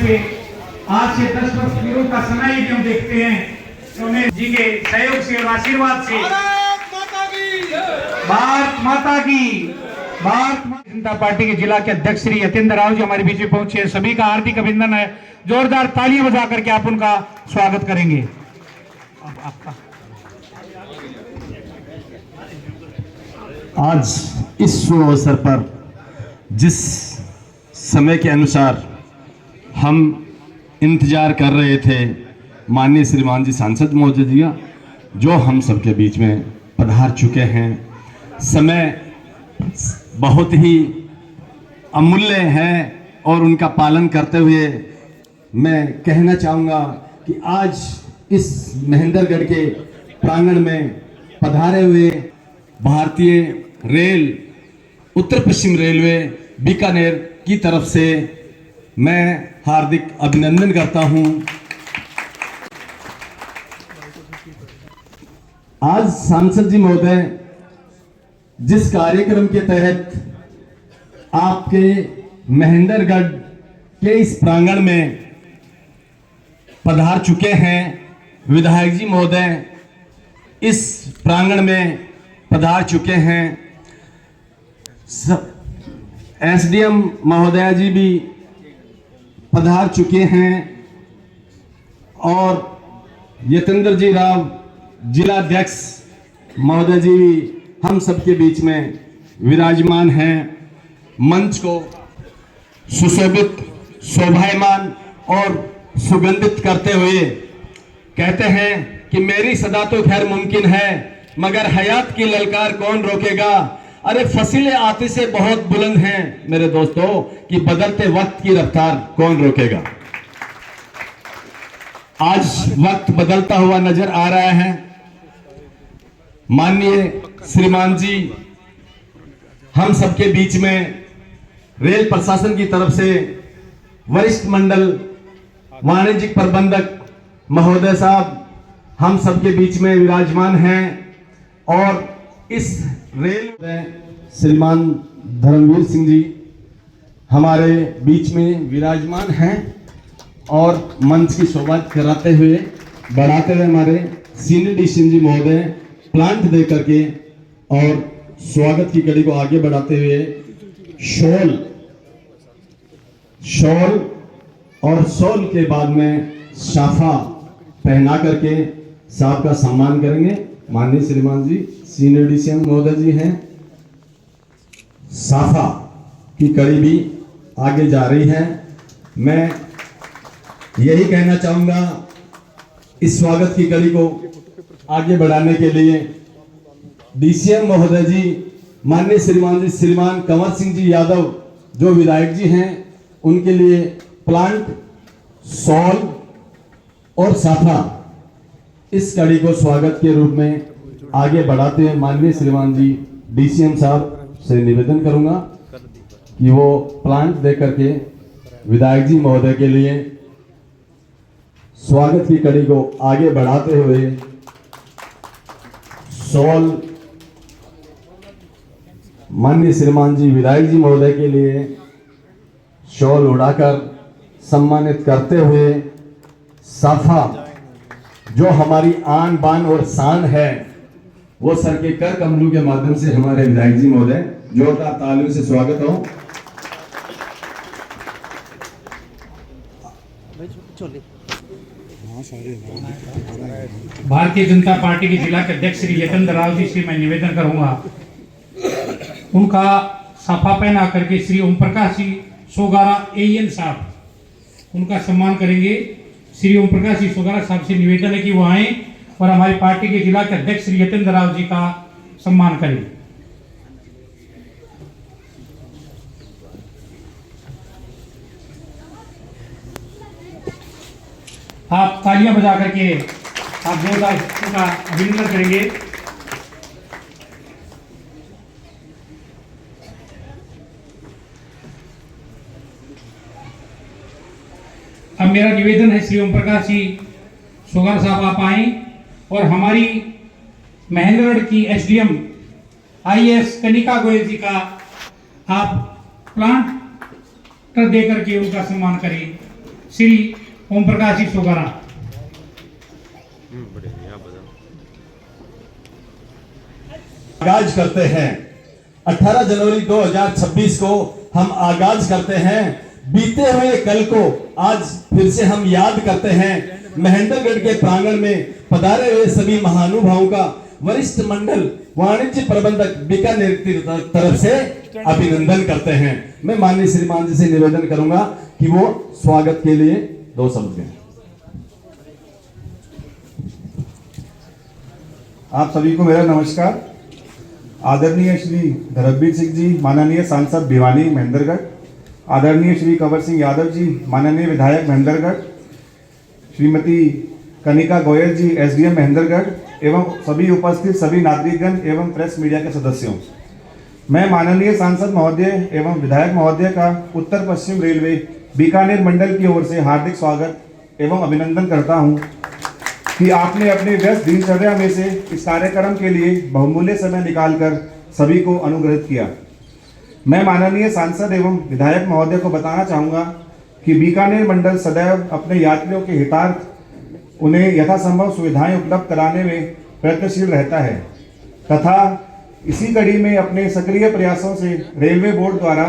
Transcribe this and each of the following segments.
से आज से 10 वर्ष पूर्व का समय यदि हम देखते हैं तो उन्हें जी के सहयोग से और आशीर्वाद से भारत माता की भारतीय जनता पार्टी के जिला के अध्यक्ष श्री यतेंद्र राव जी हमारे बीच में पहुंचे हैं। सभी का हार्दिक अभिनंदन है। जोरदार तालियां बजा करके आप उनका स्वागत करेंगे। अब आपका आज इस शुभ अवसर पर जिस समय के अनुसार हम इंतजार कर रहे थे माननीय श्रीमान जी सांसद महोदय जी जो हम सबके बीच में पधार चुके हैं। समय बहुत ही अमूल्य है और उनका पालन करते हुए मैं कहना चाहूँगा कि आज इस महेंद्रगढ़ के प्रांगण में पधारे हुए भारतीय रेल उत्तर पश्चिम रेलवे बीकानेर की तरफ से मैं हार्दिक अभिनंदन करता हूं। आज सांसद जी महोदय जिस कार्यक्रम के तहत आपके महेंद्रगढ़ के इस प्रांगण में पधार चुके हैं, विधायक जी महोदय इस प्रांगण में पधार चुके हैं, एसडीएम महोदया जी भी पधार चुके हैं और यतेंद्र जी राव जिलाध्यक्ष महोदय जी भी हम सबके बीच में विराजमान हैं। मंच को सुशोभित, शोभायमान और सुगंधित करते हुए कहते हैं कि मेरी सदा तो खैर मुमकिन है मगर हयात की ललकार कौन रोकेगा। अरे फसीले आते से बहुत बुलंद हैं मेरे दोस्तों कि बदलते वक्त की रफ्तार कौन रोकेगा। आज वक्त बदलता हुआ नजर आ रहा है। माननीय श्रीमान जी हम सबके बीच में रेल प्रशासन की तरफ से वरिष्ठ मंडल वाणिज्यिक प्रबंधक महोदय साहब हम सबके बीच में विराजमान हैं और इस रेल में श्रीमान धर्मवीर सिंह जी हमारे बीच में विराजमान हैं और मंच की शोभा कराते हुए बढ़ाते हुए हमारे सीनियर डीसीएम जी महोदय प्लांट दे करके और स्वागत की कड़ी को आगे बढ़ाते हुए शॉल और शॉल के बाद में साफा पहना करके साहब का सम्मान करेंगे। माननीय श्रीमान जी सीनियर डीसीएम महोदय जी हैं। साफा की कड़ी भी आगे जा रही है। मैं यही कहना चाहूंगा इस स्वागत की कड़ी को आगे बढ़ाने के लिए डीसीएम महोदय जी माननीय श्रीमान कंवर सिंह जी यादव जो विधायक जी हैं उनके लिए प्लांट, शॉल और साफा इस कड़ी को स्वागत के रूप में आगे बढ़ाते हुए माननीय श्रीमान जी डीसीएम साहब से निवेदन करूंगा कि वो प्लांट दे करके विधायक जी महोदय के लिए स्वागत की कड़ी को आगे बढ़ाते हुए शॉल माननीय श्रीमान जी विधायक जी महोदय के लिए शॉल उड़ाकर सम्मानित करते हुए साफा जो हमारी आन बान और शान है वो सर के कर कमलों के माध्यम से हमारे विधायक जी महोदय जोरदार तालियों से स्वागत हो। भारतीय जनता पार्टी के जिला के अध्यक्ष श्री यतेंद्र राव जी से मैं निवेदन करूंगा उनका साफा पहना करके श्री ओम प्रकाश जी सोगारा एएन साहब उनका सम्मान करेंगे। श्री ओम प्रकाश जी सोगारा साहब से निवेदन है कि वो आए और हमारी पार्टी के जिला के अध्यक्ष श्री यतेंद्र राव जी का सम्मान करें। आप तालियां बजा करके आप जोरदार उनका अभिनंदन करेंगे। अब मेरा निवेदन है श्री ओम प्रकाश जी सोगारा साहब आप आए और हमारी महेंद्रगढ़ की एसडीएम आईएएस कनिका गोयल जी का आप प्लांट दे करके उनका सम्मान करें। श्री ओम प्रकाश जी सोगारा। आगाज करते हैं 18 जनवरी 2026 को हम आगाज करते हैं। बीते हुए कल को आज फिर से हम याद करते हैं। महेंद्रगढ़ के प्रांगण में पधारे हुए सभी महानुभावों का वरिष्ठ मंडल वाणिज्य प्रबंधक बीकानेर की तरफ से अभिनंदन करते हैं। मैं माननीय श्रीमान जी से निवेदन करूंगा कि वो स्वागत के लिए 2 शब्द कहें। आप सभी को मेरा नमस्कार। आदरणीय श्री धर्मवीर सिंह जी, माननीय सांसद भिवानी महेंद्रगढ़, आदरणीय श्री कंवर सिंह यादव जी, माननीय विधायक महेंद्रगढ़, श्रीमती कनिका गोयल जी, एसडीएम महेंद्रगढ़, एवं सभी उपस्थित सभी नागरिकगण एवं प्रेस मीडिया के सदस्यों, मैं माननीय सांसद महोदय एवं विधायक महोदय का उत्तर पश्चिम रेलवे बीकानेर मंडल की ओर से हार्दिक स्वागत एवं अभिनंदन करता हूं कि आपने अपने व्यस्त दिनचर्या में से इस कार्यक्रम के लिए बहुमूल्य समय निकालकर सभी को अनुग्रहित किया। मैं माननीय सांसद एवं विधायक महोदय को बताना चाहूँगा कि बीकानेर मंडल सदैव अपने यात्रियों के हितार्थ उन्हें यथासंभव सुविधाएं उपलब्ध कराने में प्रयत्नशील रहता है तथा इसी कड़ी में अपने सक्रिय प्रयासों से रेलवे बोर्ड द्वारा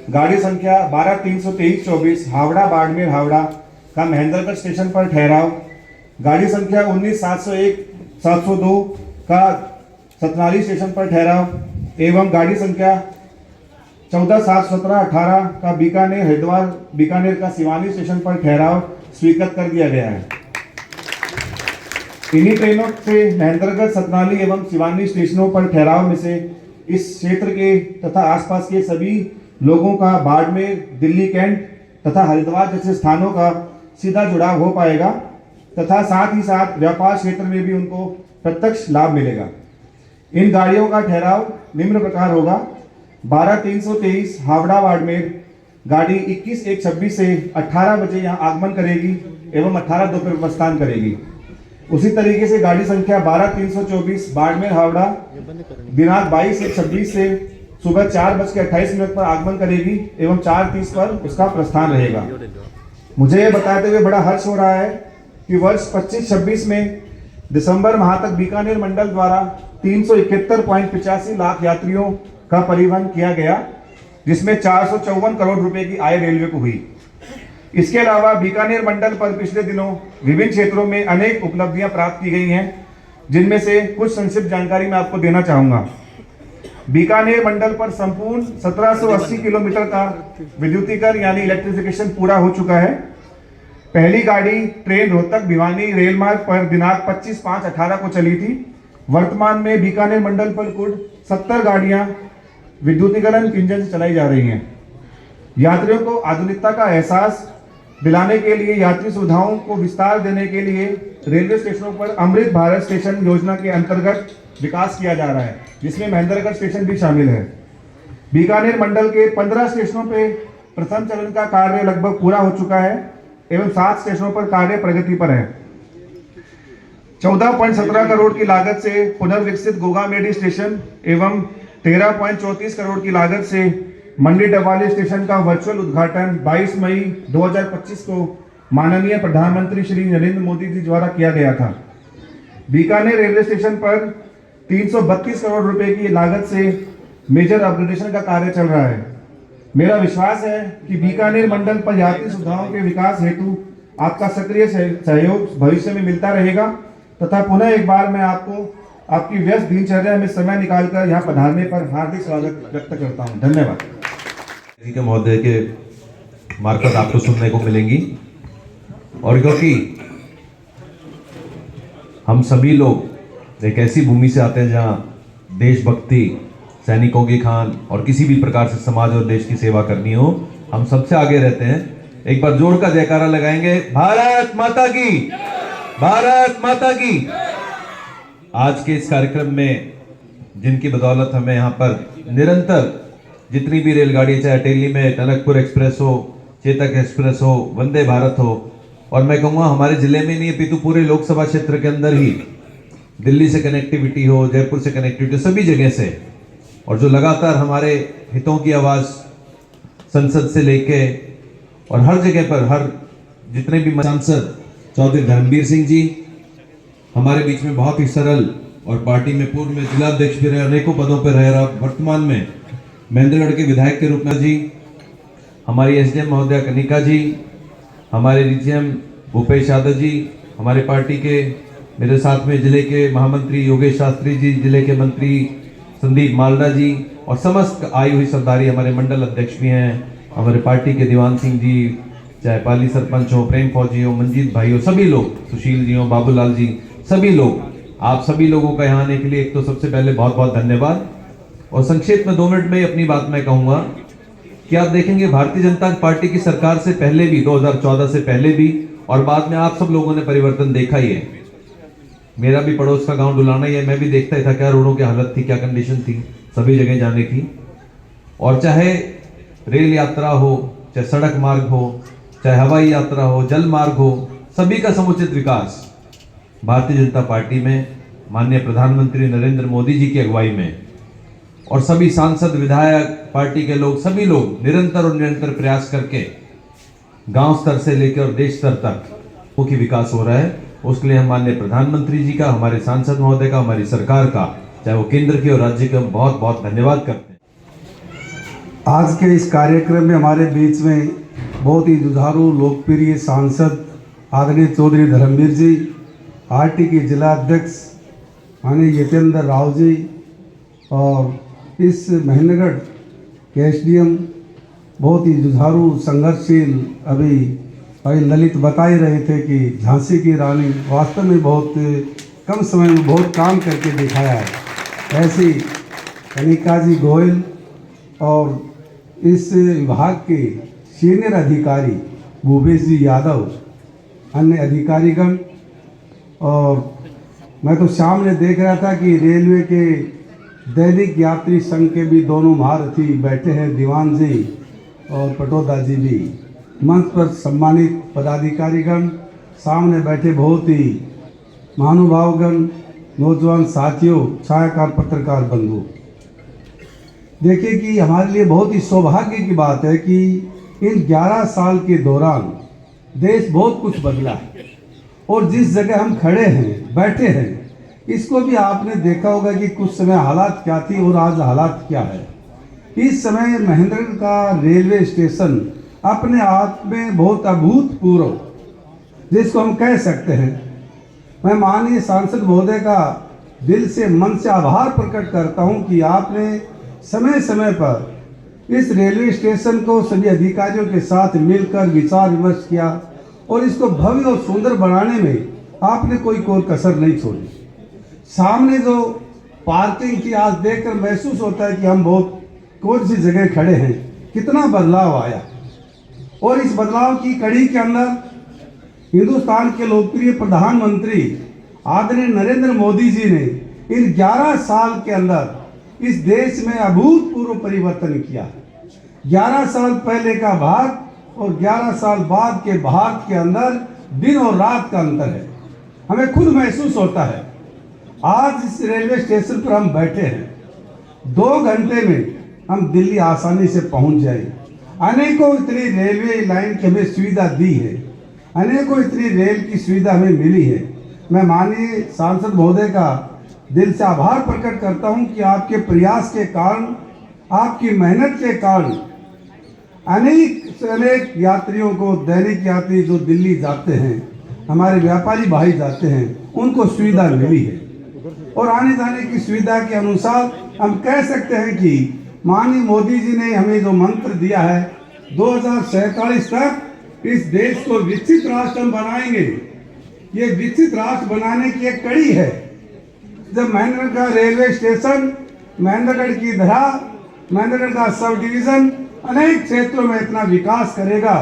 गाड़ी संख्या 12-323-24 हावड़ा बाड़मेर हावड़ा का महेंद्रगढ़ स्टेशन पर ठहराव, गाड़ी संख्या 19-701-702 का सतनाली स्टेशन पर ठहराव एवं गाड़ी संख्या 14-717-18 का बीकानेर हरिद्वार बीकानेर का सिवानी स्टेशन पर ठहराव स्वीकृत कर दिया गया है। इन्हीं ट्रेनों से महेंद्रगढ़, सतनाली एवं सिवानी स्टेशनों पर ठहराव में से इस क्षेत्र के तथा आसपास के सभी लोगों का बाड़मेर, दिल्ली कैंट तथा हरिद्वार जैसे स्थानों का सीधा जुड़ाव हो पाएगा तथा साथ ही साथ व्यापार क्षेत्र में भी उनको प्रत्यक्ष लाभ मिलेगा। इन गाड़ियों का ठहराव निम्न प्रकार होगा। 12-323 हावड़ा बाड़मेर गाड़ी 21-1-26 से 18 बजे यहाँ आगमन करेगी एवं 18 दोपहर प्रस्थान करेगी। उसी तरीके से गाड़ी संख्या 12-324 बाड़मेर हावड़ा दिनांक 22-1-26 से सुबह 4:28 पर आगमन करेगी एवं 4:30 पर उसका प्रस्थान रहेगा। मुझे यह बताते हुए बड़ा हर्ष हो रहा है कि वर्ष 25-26 में दिसंबर माह तक बीकानेर मंडल द्वारा 371.85 लाख यात्रियों का परिवहन किया गया, जिसमें 454 करोड़ रुपए की आय रेलवे को हुई। इसके अलावा बीकानेर मंडल पर पिछले दिनों विभिन्न क्षेत्रों में अनेक उपलब्धियां प्राप्त की गई हैं, जिनमें से कुछ संक्षिप्त जानकारी मैं आपको देना चाहूंगा। बीकानेर मंडल पर संपूर्ण 1780 किलोमीटर का विद्युतीकरण यानी इलेक्ट्रिफिकेशन पूरा हो चुका है। पहली गाड़ी ट्रेन रोहतक भिवानी रेल मार्ग पर दिनांक 25/5/18 को चली थी। वर्तमान में बीकानेर मंडल पर कुल 70 गाड़ियां विद्युतीकरण इंजन से चलाई जा रही हैं। यात्रियों को आधुनिकता का एहसास दिलाने के लिए यात्री सुविधाओं को विस्तार देने के लिए रेलवे स्टेशनों पर अमृत भारत स्टेशन योजना के अंतर्गत विकास किया जा रहा है, जिसमें महेंद्रगढ़ स्टेशन भी शामिल है। बीकानेर मंडल के 15 स्टेशनों पे प्रथम चरण का कार्य लगभग पूरा हो चुका है एवं 7 स्टेशनों पर कार्य प्रगति पर है। 14.17 करोड़ की लागत से पुनर्विकसित गोगामेडी स्टेशन एवं 13.34 करोड़ की लागत से मंडी डबवाली स्टेशन का वर्चुअल उद्घाटन 22 मई 2025 को माननीय प्रधानमंत्री श्री नरेंद्र मोदी जी द्वारा किया गया था। बीकानेर रेलवे स्टेशन पर 332 करोड़ रुपए की लागत से मेजर अपग्रेडेशन का कार्य चल रहा है। मेरा विश्वास है कि बीकानेर मंडल पर यात्री सुविधाओं के विकास हेतु आपका सक्रिय सहयोग भविष्य में मिलता रहेगा तथा पुनः एक बार मैं आपको आपकी व्यस्त दिनचर्या में समय निकालकर यहाँ पधारने पर हार्दिक स्वागत व्यक्त करता हूँ। धन्यवाद। जी के महोदय के मार्फत आपको सुनने को मिलेंगी, और क्योंकि हम सभी लोग एक ऐसी भूमि से आते हैं जहाँ देशभक्ति, सैनिकों की खान और किसी भी प्रकार से समाज और देश की सेवा करनी हो, हम सबसे आगे रहते हैं। एक बार जोर का जयकारा लगाएंगे, भारत माता की, भारत माता की। आज के इस कार्यक्रम में जिनकी बदौलत हमें यहाँ पर निरंतर जितनी भी रेलगाड़ी, चाहे अटेली में टनकपुर एक्सप्रेस हो, चेतक एक्सप्रेस हो, वंदे भारत हो, और मैं कहूँगा हमारे जिले में नहीं अपितु पूरे लोकसभा क्षेत्र के अंदर ही दिल्ली से कनेक्टिविटी हो, जयपुर से कनेक्टिविटी, सभी जगह से, और जो लगातार हमारे हितों की आवाज़ संसद से लेके और हर जगह पर, हर जितने भी सांसद चौधरी धर्मवीर सिंह जी हमारे बीच में बहुत ही सरल और पार्टी में पूर्व में जिलाध्यक्ष भी रहे, अनेकों पदों पर रहे, और वर्तमान में महेंद्रगढ़ के विधायक के रूप में जी, हमारी एसडीएम महोदया कनिका जी, हमारे डीजीएम भूपेश यादव जी, हमारे पार्टी के मेरे साथ में जिले के महामंत्री योगेश शास्त्री जी, जिले के मंत्री संदीप मालदा जी और समस्त आई हुई सरदारी, हमारे मंडल अध्यक्ष भी हैं, हमारे पार्टी के दीवान सिंह जी, चाहे पाली सरपंच हो, प्रेम फौजी हो, मंजीत भाई हो, सभी लोग, सुशील जी हो, बाबूलाल जी, सभी लोग, आप सभी लोगों का यहाँ आने के लिए एक तो सबसे पहले बहुत बहुत धन्यवाद। और संक्षेप में 2 मिनट में अपनी बात मैं कहूँगा कि आप देखेंगे भारतीय जनता पार्टी की सरकार से पहले भी, 2014 से पहले भी और बाद में आप सब लोगों ने परिवर्तन देखा ही है। मेरा भी पड़ोस का गांव डुलाना ही है, मैं भी देखता ही था क्या रोडों की हालत थी, क्या कंडीशन थी, सभी जगह जाने की। और चाहे रेल यात्रा हो, चाहे सड़क मार्ग हो, चाहे हवाई यात्रा हो, जल मार्ग हो, सभी का समुचित विकास भारतीय जनता पार्टी में माननीय प्रधानमंत्री नरेंद्र मोदी जी की अगुवाई में और सभी सांसद, विधायक, पार्टी के लोग, सभी लोग निरंतर और निरंतर प्रयास करके गांव स्तर से लेकर और देश स्तर तक मुख्य विकास हो रहा है। उसके लिए हम माननीय प्रधानमंत्री जी का, हमारे सांसद महोदय का, हमारी सरकार का, चाहे वो केंद्र की और राज्य के, हम बहुत बहुत धन्यवाद करते हैं। आज के इस कार्यक्रम में हमारे बीच में बहुत ही जुझारू लोकप्रिय सांसद आदरणीय चौधरी धर्मवीर जी, पार्टी के जिला अध्यक्ष माननीय यतेंद्र राव जी और इस महेंद्रगढ़ के एसडीएम बहुत ही जुझारू संघर्षशील, अभी भाई ललित बता ही रहे थे कि झांसी की रानी वास्तव में बहुत कम समय में बहुत काम करके दिखाया है। ऐसी कनिका जी गोयल और इस विभाग के सीनियर अधिकारी भूपेश जी यादव, अन्य अधिकारीगण, और मैं तो सामने देख रहा था कि रेलवे के दैनिक यात्री संघ के भी दोनों महारथी बैठे हैं, दीवान जी और पटोदा जी भी, मंच पर सम्मानित पदाधिकारीगण, सामने बैठे बहुत ही महानुभावगण, नौजवान साथियों, छायाकार पत्रकार बंधु। देखिए कि हमारे लिए बहुत ही सौभाग्य की बात है कि इन 11 साल के दौरान देश बहुत कुछ बदला है और जिस जगह हम खड़े हैं, बैठे हैं, इसको भी आपने देखा होगा कि कुछ समय हालात क्या थी और आज हालात क्या है। इस समय महेंद्रगढ़ का रेलवे स्टेशन अपने आप में बहुत अभूतपूर्व, जिसको हम कह सकते हैं, मैं माननीय सांसद महोदय का दिल से, मन से आभार प्रकट करता हूं कि आपने समय समय पर इस रेलवे स्टेशन को सभी अधिकारियों के साथ मिलकर विचार विमर्श किया और इसको भव्य और सुंदर बनाने में आपने कोई कसर नहीं छोड़ी। सामने जो पार्किंग की, आज देखकर महसूस होता है कि हम बहुत कौन सी जगह खड़े हैं, कितना बदलाव आया। और इस बदलाव की कड़ी के अंदर हिंदुस्तान के लोकप्रिय प्रधानमंत्री आदरणीय नरेंद्र मोदी जी ने इन 11 साल के अंदर इस देश में अभूतपूर्व परिवर्तन किया। 11 साल पहले का भारत और 11 साल बाद के भारत के अंदर दिन और रात का अंतर है। हमें खुद महसूस होता है। आज इस रेलवे स्टेशन पर हम बैठे हैं, 2 घंटे में हम दिल्ली आसानी से पहुंच जाए। अनेकों इतनी रेलवे लाइन की हमें सुविधा दी है, अनेकों इतनी रेल की सुविधा हमें मिली है। मैं माननीय सांसद महोदय का दिल से आभार प्रकट करता हूं कि आपके प्रयास के कारण, आपकी मेहनत के कारण अनेक यात्रियों को, दैनिक यात्री जो दिल्ली जाते हैं, हमारे व्यापारी भाई जाते हैं, उनको सुविधा मिली है। और आने जाने की सुविधा के अनुसार हम कह सकते हैं कि माननीय मोदी जी ने हमें जो मंत्र दिया है, 2047 तक इस देश को विकसित राष्ट्र हम बनाएंगे। ये विकसित राष्ट्र बनाने की एक कड़ी है। जब महेंद्रगढ़ का रेलवे स्टेशन, महेंद्रगढ़ की धरा, महेंद्रगढ़ का सब डिवीजन अनेक क्षेत्रों में इतना विकास करेगा,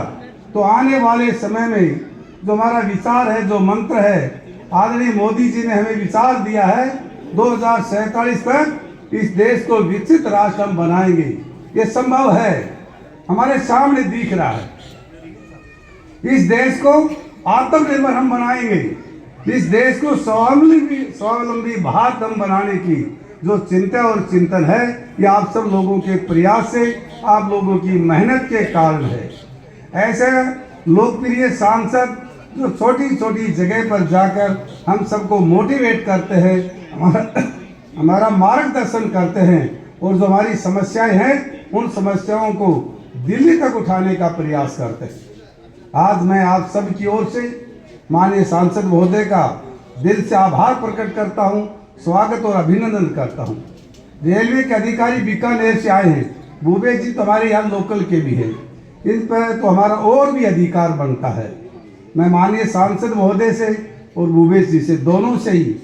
तो आने वाले समय में जो हमारा विचार है, जो मंत्र है, आदरणीय मोदी जी ने हमें विचार दिया है, 2047 तक इस देश को विकसित राष्ट्र हम बनाएंगे। ये संभव है, हमारे सामने दिख रहा है। इस देश को आत्मनिर्भर हम बनाएंगे। इस देश को स्वावलंबी भारत हम बनाने की जो चिंता और चिंतन है, ये आप सब लोगों के प्रयास से, आप लोगों की मेहनत के कारण है। ऐसे लोकप्रिय सांसद जो छोटी छोटी जगह पर जाकर हम सबको मोटिवेट करते हैं, हमारा मार्गदर्शन करते हैं और जो हमारी समस्याएं हैं उन समस्याओं को दिल्ली तक उठाने का प्रयास करते हैं। आज मैं आप सब की ओर से माननीय सांसद महोदय का दिल से आभार प्रकट करता हूं, स्वागत और अभिनंदन करता हूं। रेलवे के अधिकारी बीकानेर से आए हैं, भूपेश जी तो हमारे यहाँ लोकल के भी हैं, इन पर तो हमारा और भी अधिकार बनता है। मैं माननीय सांसद महोदय से और भूपेश जी से दोनों से ही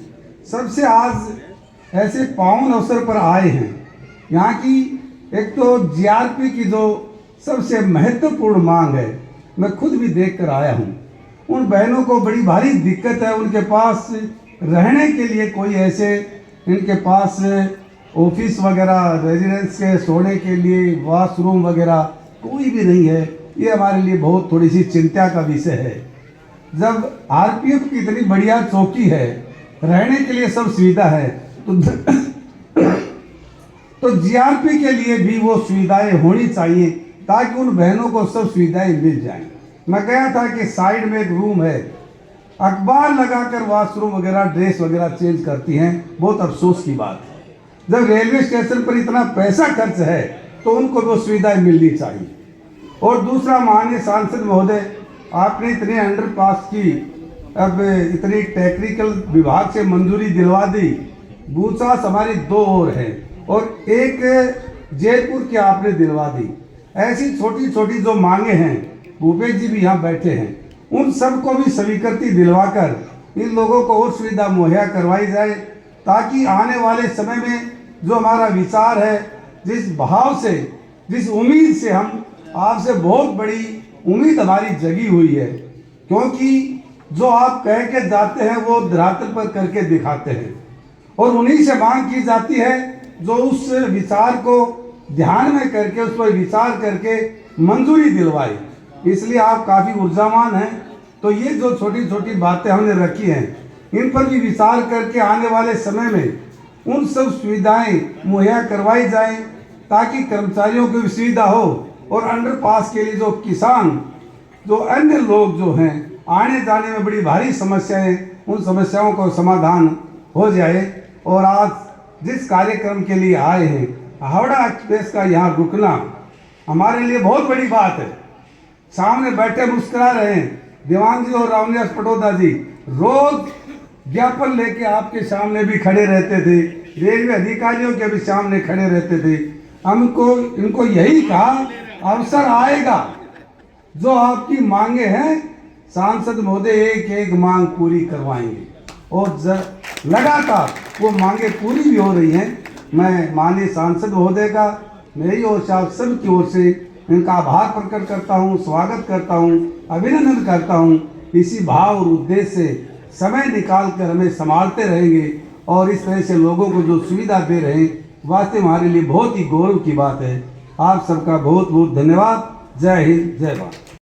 सबसे आज ऐसे पावन अवसर पर आए हैं। यहाँ की एक तो जीआरपी की जो सबसे महत्वपूर्ण मांग है, मैं खुद भी देख कर आया हूँ। उन बहनों को बड़ी भारी दिक्कत है, उनके पास रहने के लिए कोई ऐसे इनके पास ऑफिस वगैरह, रेजिडेंस के सोने के लिए वॉशरूम वगैरह कोई भी नहीं है। ये हमारे लिए बहुत थोड़ी सी चिंता का विषय है। जब आरपीएफ की इतनी बढ़िया चौकी है, रहने के लिए सब सुविधा है, तो जीआरपी के लिए भी वो सुविधाएं होनी चाहिए ताकि उन बहनों को सब सुविधाएं मिल जाएं। मैं गया था कि साइड में एक रूम है, अखबार लगाकर वॉशरूम वगैरह, ड्रेस वगैरह चेंज करती हैं। बहुत अफसोस की बात है। जब रेलवे स्टेशन पर इतना पैसा खर्च है तो उनको वो सुविधाएं मिलनी चाहिए। और दूसरा, माननीय सांसद महोदय, आपने इतने अंडरपास की, अब इतनी टेक्निकल विभाग से मंजूरी दिलवा दी। बूचास हमारी 2 और है और एक जयपुर की आपने दिलवा दी। ऐसी छोटी छोटी जो मांगे हैं, भूपेश जी भी यहाँ बैठे हैं, उन सबको भी स्वीकृति दिलवाकर इन लोगों को और सुविधा मुहैया करवाई जाए ताकि आने वाले समय में जो हमारा विचार है, जिस भाव से, जिस उम्मीद से हम आपसे बहुत बड़ी उम्मीद हमारी जगी हुई है, क्योंकि जो आप कह के जाते हैं वो धरातल पर करके दिखाते हैं और उन्हीं से मांग की जाती है जो उस विचार को ध्यान में करके, उस पर विचार करके मंजूरी दिलवाए। इसलिए आप काफ़ी ऊर्जावान हैं। तो ये जो छोटी छोटी बातें हमने रखी हैं, इन पर भी विचार करके आने वाले समय में उन सब सुविधाएं मुहैया करवाई जाएं ताकि कर्मचारियों की भी सुविधा हो और अंडरपास के लिए जो किसान, जो अन्य लोग जो हैं, आने जाने में बड़ी भारी समस्याएं, उन समस्याओं को समाधान हो जाए। और आज जिस कार्यक्रम के लिए आए हैं, हावड़ा एक्सप्रेस का यहाँ रुकना हमारे लिए बहुत बड़ी बात है। सामने बैठे मुस्कुरा रहे हैं देवांग जी और रामनिवास पटोदा जी, रोज ज्ञापन लेके आपके सामने भी खड़े रहते थे, रेलवे अधिकारियों के भी सामने खड़े रहते थे। हमको इनको यही कहा, अवसर आएगा जो आपकी मांगे हैं सांसद महोदय एक एक मांग पूरी करवाएंगे और लगातार वो मांगे पूरी भी हो रही हैं। मैं माननीय सांसद महोदय का मेरी ओर से, आप सब की ओर से इनका आभार प्रकट करता हूँ, स्वागत करता हूँ, अभिनंदन करता हूँ। इसी भाव और उद्देश्य से समय निकाल कर हमें संभालते रहेंगे और इस तरह से लोगों को जो सुविधा दे रहे हैं, वास्तव हमारे लिए बहुत ही गौरव की बात है। आप सबका बहुत बहुत धन्यवाद। जय हिंद, जय भारत।